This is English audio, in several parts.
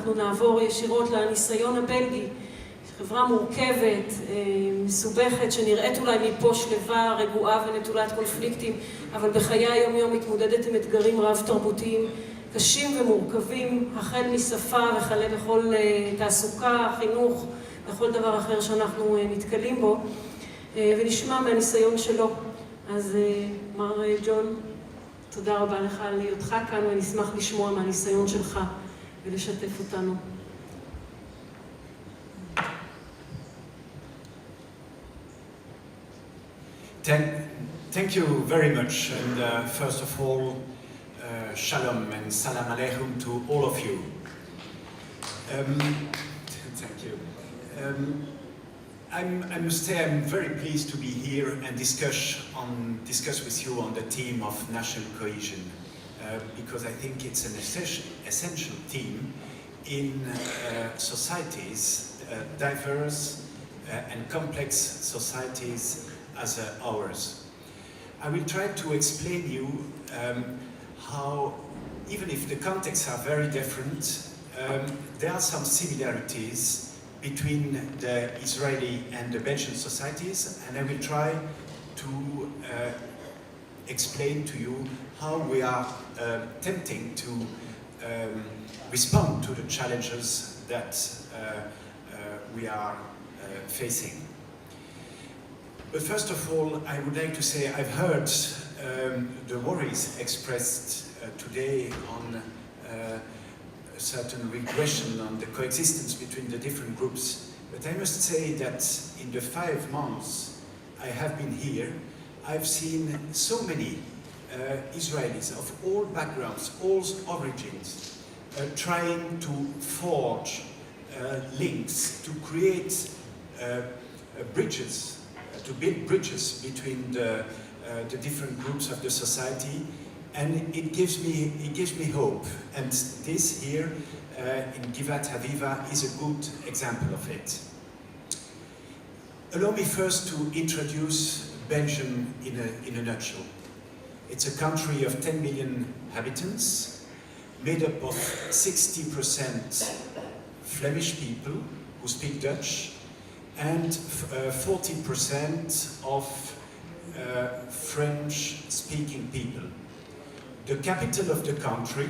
אנחנו נעבור ישירות לניסיון הבלגי. חברה מורכבת, מסובכת, שנראית אולי מפה שלווה, רגועה ונטולת קונפליקטים, אבל בחיי היום-יום מתמודדת עם אתגרים רב-תרבותיים קשים ומורכבים, החל משפה וכלה בכל תעסוקה, חינוך, וכל דבר אחר שאנחנו נתקלים בו, ונשמע מהניסיון שלו. אז מר ג'ון, תודה רבה לך על היותך כאן, ונשמח לשמוע מהניסיון שלך ולשתף אותנו. Thank you very much, and first of all, shalom and salam alaikum to all of you. Thank you. I must say I'm very pleased to be here and discuss with you on the theme of national cohesion, because I think it's an essential theme in societies, diverse and complex societies as ours. I will try to explain you how, even if the contexts are very different, there are some similarities between the Israeli and the Belgian societies, and I will try to explain to you how we are attempting to respond to the challenges that we are facing. But first of all, I would like to say I've heard the worries expressed today on a certain regression on the coexistence between the different groups. But I must say that in the 5 months I have been here, I've seen so many Israelis of all backgrounds, all origins, trying to forge links, to create bridges, to build bridges between the different groups of the society, and it gives me hope. And this here in Giv'at Haviva is a good example of it. Allow me first to introduce Belgium in a nutshell. It's a country of 10 million inhabitants, made up of 60% Flemish people who speak Dutch, and 40% of French-speaking people. The capital of the country,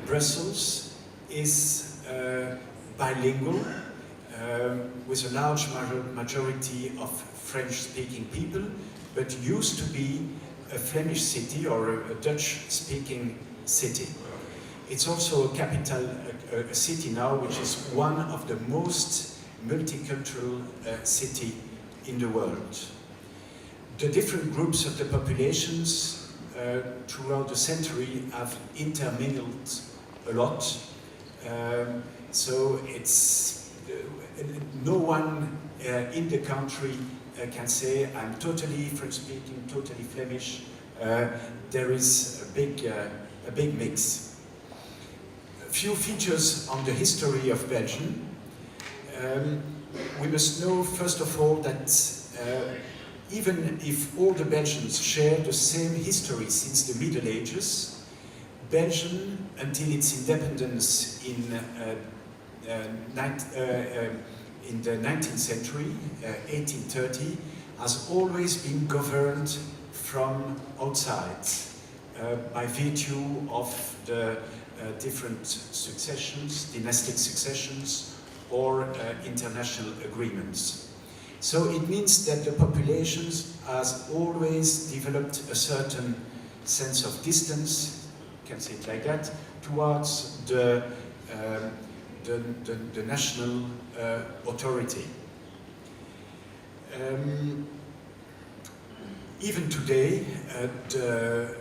Brussels, is bilingual, with a large majority of French-speaking people, but used to be a Flemish city or a Dutch-speaking city. It's also a capital, a city now, which is one of the most multicultural city in the world. The different groups of the populations throughout the century have intermingled a lot. So it's no one in the country can say I'm totally French-speaking, totally Flemish. There is a big mix. A few features on the history of Belgium. We must know, first of all, that even if all the Belgians share the same history since the Middle Ages, Belgium, until its independence in the 19th century, 1830, has always been governed from outside by virtue of the different successions, dynastic successions, or international agreements. So it means that the populations has always developed a certain sense of distance, you can say it like that, towards the national authority. Even today, the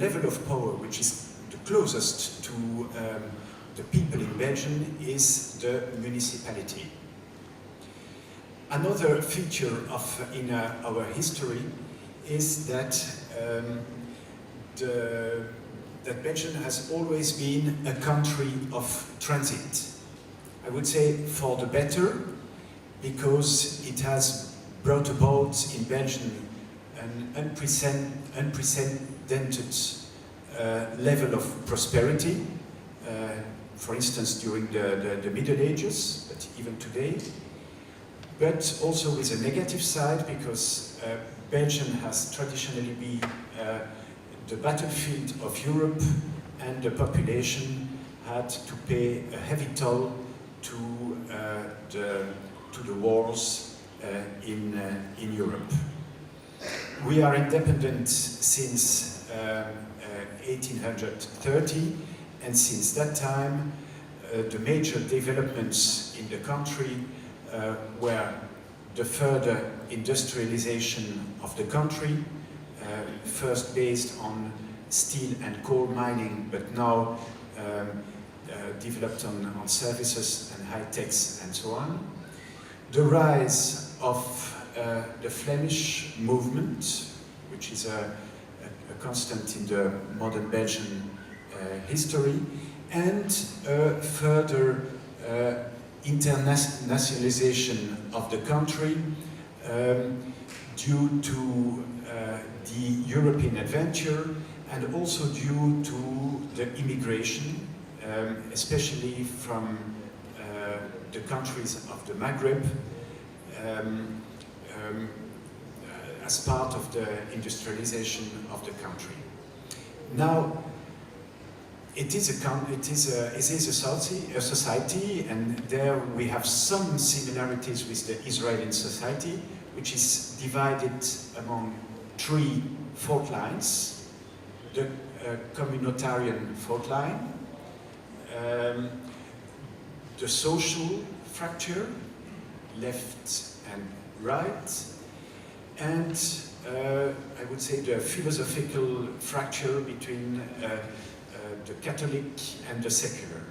level of power which is the closest to the people in Belgium is the municipality. Another feature in our history is that that Belgium has always been a country of transit. I would say for the better, because it has brought about in Belgium an unprecedented level of prosperity, for instance during the Middle Ages, but even today, but also with a negative side, because Belgium has traditionally been the battlefield of Europe, and the population had to pay a heavy toll to the wars in Europe. We are independent since 1830, and since that time the major developments in the country were the further industrialization of the country, first based on steel and coal mining, but now developed on services and high techs and so on. The rise of the Flemish movement, which is a constant in the modern Belgian history, and further internationalization of the country due to the European adventure, and also due to the immigration, especially from the countries of the Maghreb, as part of the industrialization of the country. Now, it is a society, and there we have some similarities with the Israeli society, which is divided among three fault lines: the communitarian fault line, the social fracture, left and right, and I would say the philosophical fracture between the Catholic and the secular.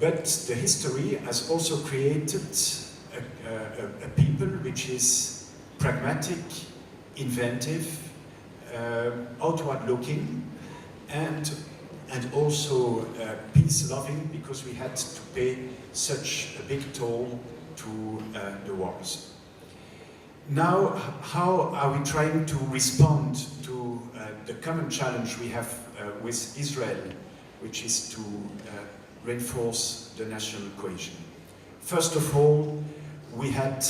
But the history has also created a people which is pragmatic, inventive, outward-looking, and also peace-loving, because we had to pay such a big toll to the wars. Now, how are we trying to respond to the common challenge we have with Israel, which is to reinforce the national cohesion? First of all, we had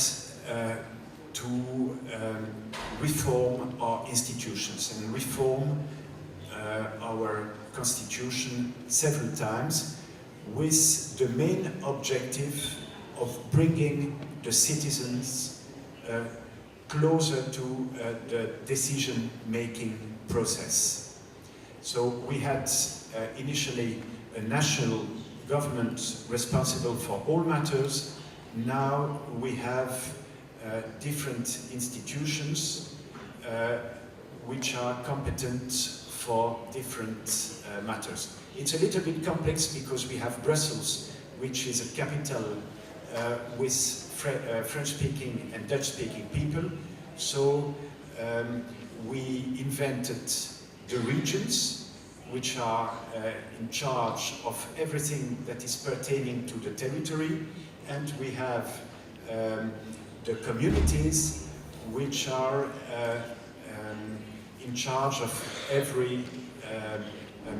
to reform our institutions and reform our constitution several times, with the main objective of bringing the citizens closer to the decision-making process. So we had initially a national government responsible for all matters. Now we have different institutions which are competent for different matters. It's a little bit complex because we have Brussels, which is a capital with French-speaking and Dutch-speaking people. So we invented the regions, which are in charge of everything that is pertaining to the territory, and we have the communities, which are in charge of every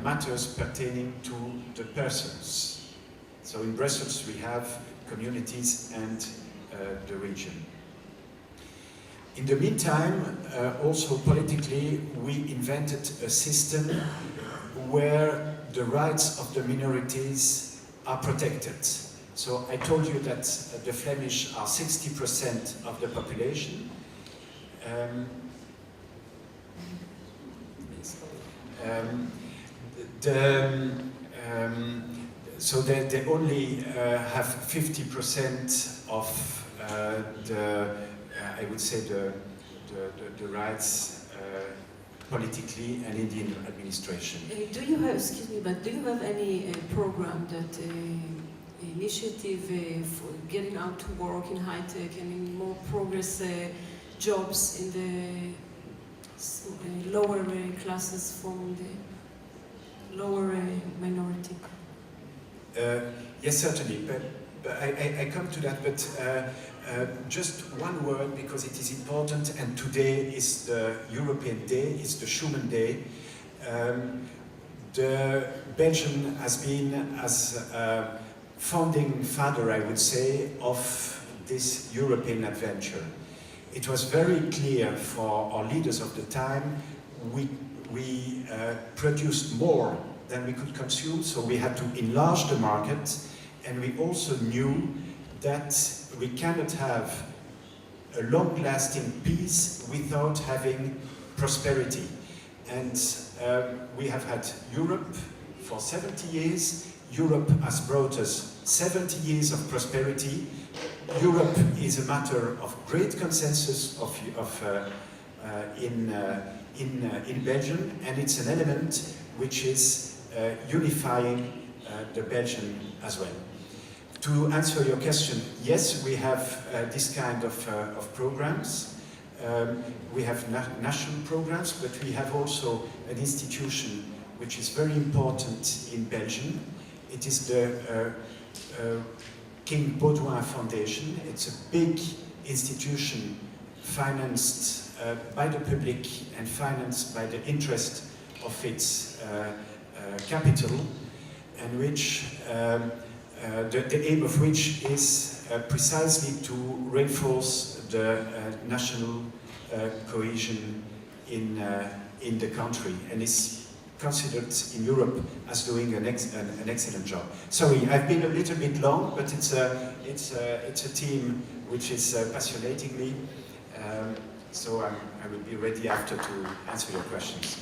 matters pertaining to the persons. So in Brussels we have communities and the region. In the meantime, also politically, we invented a system where the rights of the minorities are protected. So I told you that the Flemish are 60% of the population. So they only have 50% of I would say the rights politically and in the administration. Do you have, excuse me, but do you have any program that initiative for getting out to work in high tech and in more progress jobs in the lower classes from the lower minority? Yes, certainly, but I come to that, but just one word, because it is important, and today is the European Day, it's the Schuman Day. Belgium has been as a founding father, I would say, of this European adventure. It was very clear for our leaders of the time, we produced more than we could consume, so we had to enlarge the market, and we also knew that we cannot have a long-lasting peace without having prosperity. And we have had Europe for 70 years. Europe has brought us 70 years of prosperity. Europe is a matter of great consensus in Belgium, and it's an element which is unifying the Belgian as well. To answer your question, yes, we have this kind of programs. We have national programs, but we have also an institution which is very important in Belgium. It is the King Baudouin Foundation. It's a big institution financed by the public and financed by the interest of its capital, and which the aim of which is precisely to reinforce the national cohesion in the country, and is considered in Europe as doing an excellent job. Sorry, I've been a little bit long, but it's a team which is passionating me. So I will be ready after to answer your questions.